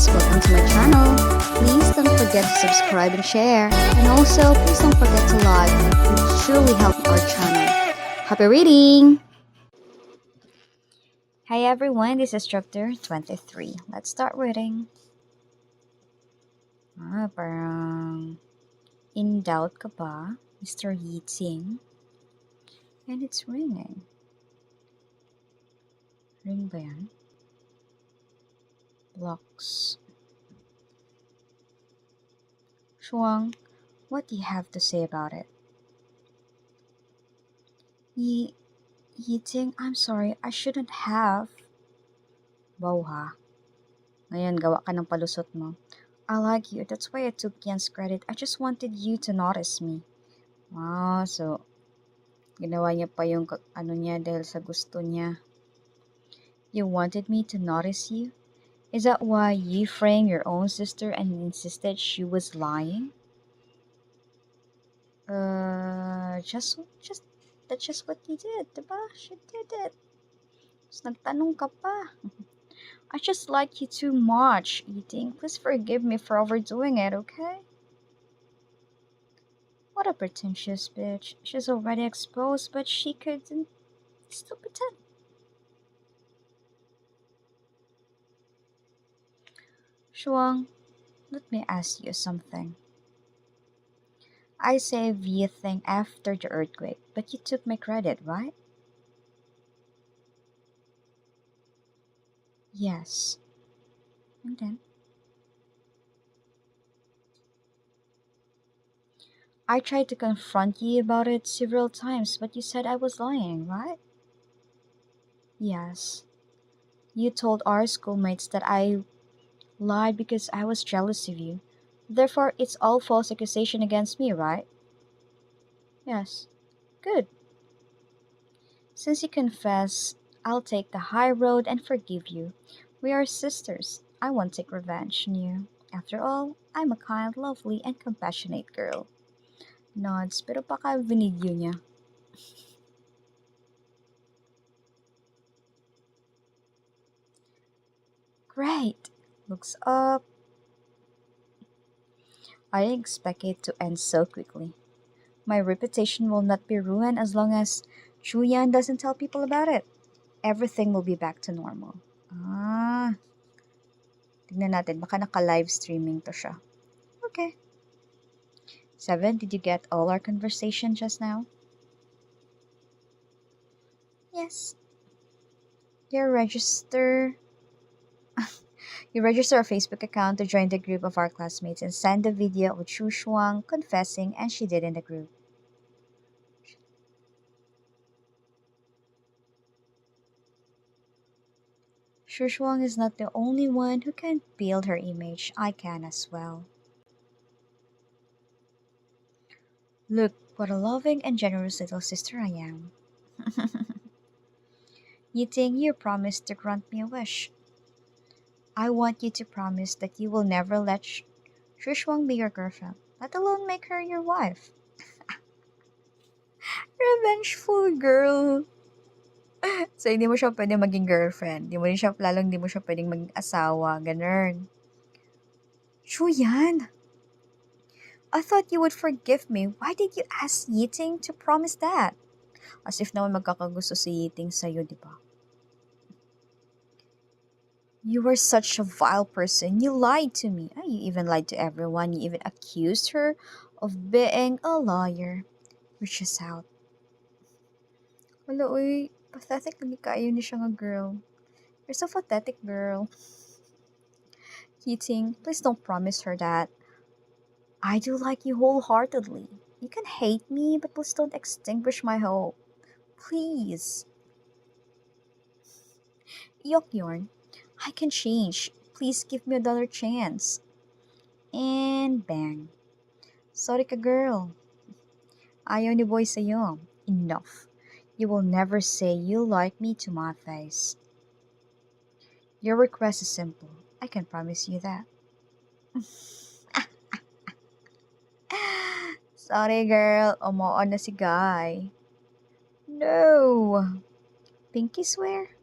guys, welcome to my channel. Please don't forget to subscribe and share. And also, please don't forget to like. It would truly help our channel. Happy reading! Hi everyone, this is chapter 23. Let's start reading. Parang in doubt ka ba, Mr. Yi Ting? And it's ringing. Ring ba yan? Blocks. Shuang, what do you have to say about it? Yi Ting, I'm sorry, I shouldn't have. Wow ha. Ngayon, gawa ka ng palusot mo. I like you, that's why I took Yan's credit. I just wanted you to notice me. Wow, so ginawa niya pa yung ano niya dahil sa gusto niya. You wanted me to notice you? Is that why you framed your own sister and insisted she was lying? That's just what you did, diba? She did it. Tapos nagtanong ka pa. I just like you too much, Eating. Please forgive me for overdoing it, okay? What a pretentious bitch. She's already exposed, but she couldn't still pretend. Shuang, let me ask you something. I saved you thing after the earthquake, but you took my credit, right? Yes. And then? I tried to confront you about it several times, but you said I was lying, right? Yes. You told our schoolmates that I lied because I was jealous of you. Therefore, it's all false accusation against me, right? Yes. Good. Since you confess, I'll take the high road and forgive you. We are sisters. I won't take revenge on you. After all, I'm a kind, lovely, and compassionate girl. Nods, pero baka binidyo niya. Great! Looks up. I expect it to end so quickly. My reputation will not be ruined as long as Chuyan doesn't tell people about it. Everything will be back to normal. Ah, tignan natin. Baka naka-live streaming to siya. Okay. 7, did you get all our conversation just now? Yes. You register you register a Facebook account to join the group of our classmates and send a video of Chu Shuang confessing and she did in the group. Shu Shuang is not the only one who can build her image. I can as well. Look what a loving and generous little sister I am. You think you promised to grant me a wish. I want you to promise that you will never let Shushwang be your girlfriend, let alone make her your wife. Revengeful girl. So, hindi mo siya pwede maging girlfriend. Lalong hindi mo siya pwedeng maging asawa. Ganun. Chuyan, I thought you would forgive me. Why did you ask Yiting to promise that? As if naman magkakagusto si Yiting sa'yo, di ba? You were such a vile person. You lied to me. You even lied to everyone. You even accused her of being a liar. Which is out. Wala, uy. Pathetic lagi kayo ni siya nga girl. You're so pathetic, girl. Keating, please don't promise her that. I do like you wholeheartedly. You can hate me, but please don't extinguish my hope. Please. Yokyorn, I can change. Please give me another chance. And bang. Sorry ka, girl. Ayaw ni boy sa'yo. Enough. You will never say you like me to my face. Your request is simple. I can promise you that. Sorry, girl. Umuon na si Guy. No. Pinky swear?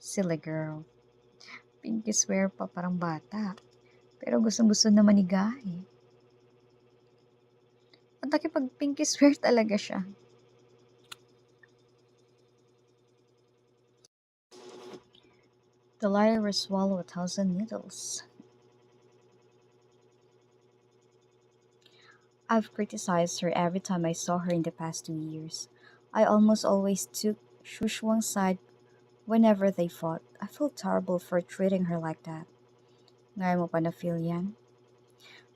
Silly girl. Pinky swear pa parang bata. Pero gustong-gusto naman ni Guy. At nakipag pinky swear talaga siya. The liar will swallow 1,000 needles. I've criticized her every time I saw her in the past 2 years. I almost always took Shushuang's side whenever they fought. I feel terrible for treating her like that. Ngayon mo pa na-feel yan?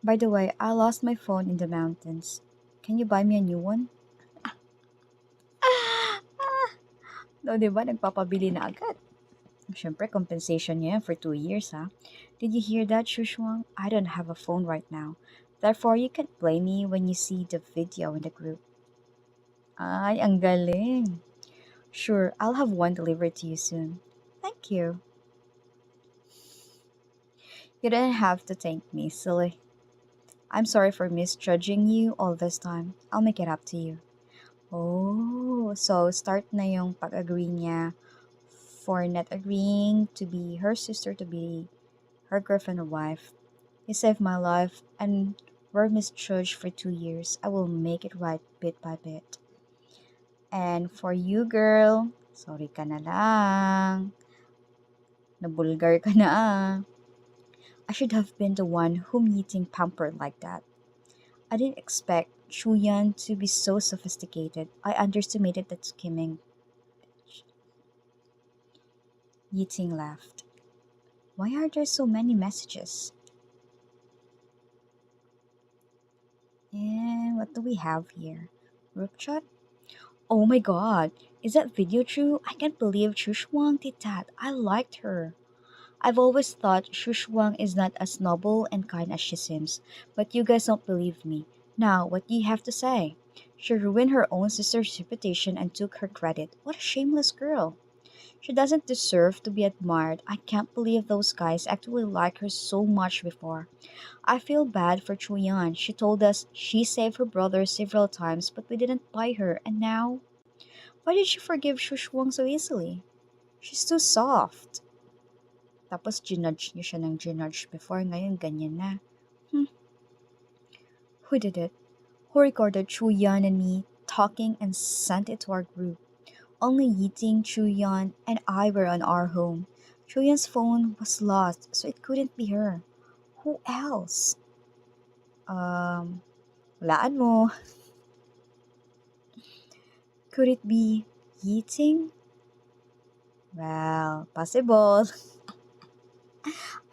By the way, I lost my phone in the mountains. Can you buy me a new one? No, di ba? Nagpapabili na agad. Siyempre, compensation niya yan for 2 years, ha? Did you hear that, Shushuang? I don't have a phone right now. Therefore, you can't blame me when you see the video in the group. Ay, ang galing. Sure, I'll have one delivered to you soon. Thank you. You didn't have to thank me, silly. I'm sorry for misjudging you all this time. I'll make it up to you. Oh, so start na yung pag-agree niya for not agreeing to be her sister to be her girlfriend or wife. You saved my life and were misjudged for 2 years. I will make it right bit by bit. And for you, girl, sorry ka na lang. Nabulgar ka na ah. I should have been the one whom Yiting pampered like that. I didn't expect Chuyan to be so sophisticated. I underestimated that scheming. Yiting laughed. Why are there so many messages? And what do we have here? Group chat? Oh my god, is that video true? I can't believe Shushwang did that. I liked her. I've always thought Shushwang is not as noble and kind as she seems, but you guys don't believe me. Now, what do you have to say? She ruined her own sister's reputation and took her credit. What a shameless girl. She doesn't deserve to be admired. I can't believe those guys actually liked her so much before. I feel bad for Chuyan. She told us she saved her brother several times, but we didn't buy her, and now? Why did she forgive Shushwang so easily? She's too soft. Tapos ginudge niyo siya ng ginudge before, ngayon ganyan na. Hmm, who did it? Who recorded Chuyan and me talking and sent it to our group? Only Yiting, Chuyan, and I were on our home. Chuyan's phone was lost, so it couldn't be her. Who else? Um, Walaan mo. Could it be Yiting? Well, possible.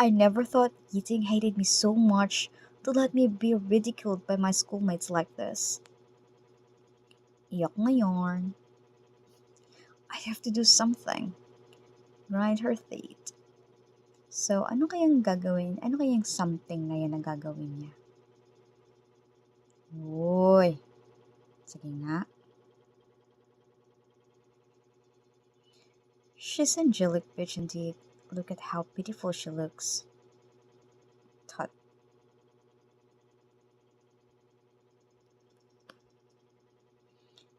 I never thought Yiting hated me so much to let me be ridiculed by my schoolmates like this. Iyak ngayon. I have to do something. Grind her teeth. So, ano kayang gagawin? Ano kayang something na yan na gagawin niya? Uy, sige nga. She's angelic bitch indeed. Look at how beautiful she looks. Tut.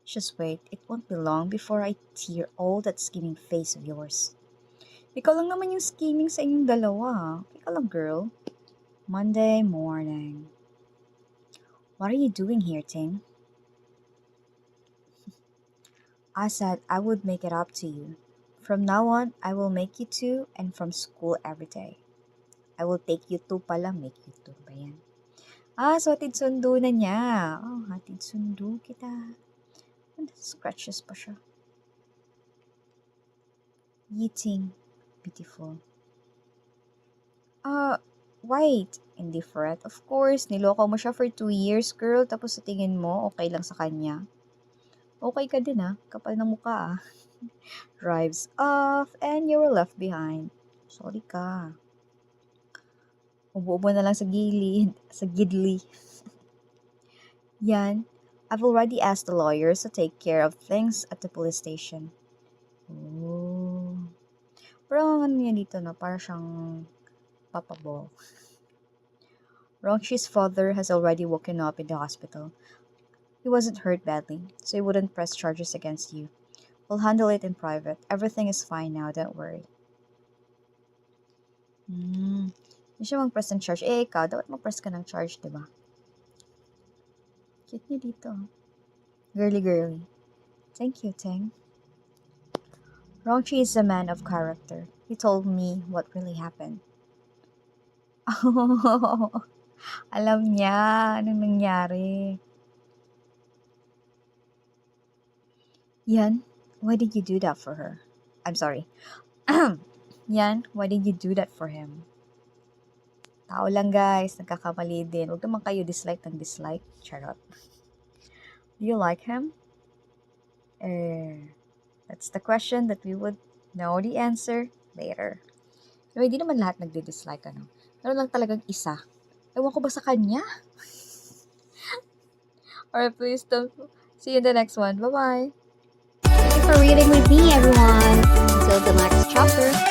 Just wait, it won't be long before I tear all that scheming face of yours. Ikaw lang naman yung scheming sa inyong dalawa. Ikaw lang, girl. Monday morning. What are you doing here, Ting? I said I would make it up to you. From now on, I will make you two and from school every day. I will take you to pala, make you two ba yan? So hatid sundo na niya. Oh, hatid sundo kita. And scratches pa siya. Yiting. Beautiful. Ah, wait. Indifferent. Of course, niloko mo siya for 2 years, girl. Tapos sa tingin mo, okay lang sa kanya. Okay ka din ah. Kapal ng mukha ah. Drives off and you were left behind. Sorry ka. Ubo-ubo na lang sa gilid. Sa gidli. Yan. I've already asked the lawyers to take care of things at the police station. Oh. Pero ang ano niya dito no, para siyang papabol. Rongshi's father has already woken up in the hospital. He wasn't hurt badly, so he wouldn't press charges against you. We'll handle it in private. Everything is fine now, don't worry. Hindi siya mag-press ng charge. Eh, ikaw, dapat mag-press ka ng charge, di ba? Cute niya dito. Girly, girly. Thank you, Teng. Rongchi is a man of character. He told me what really happened. Alam niya anong nangyari. Yan, why did you do that for her? I'm sorry. Yan, why did you do that for him? Tao lang guys, nagkakamali din. Huwag naman kayo dislike ng dislike. Charot. Do you like him? That's the question that we would know the answer later. So, hindi naman lahat nagdi-dislike, ano. Meron lang talagang isa. Ewan ko ba sa kanya? Alright, please don't. See you in the next one. Bye-bye. Thank you for reading with me, everyone. Until the next chapter.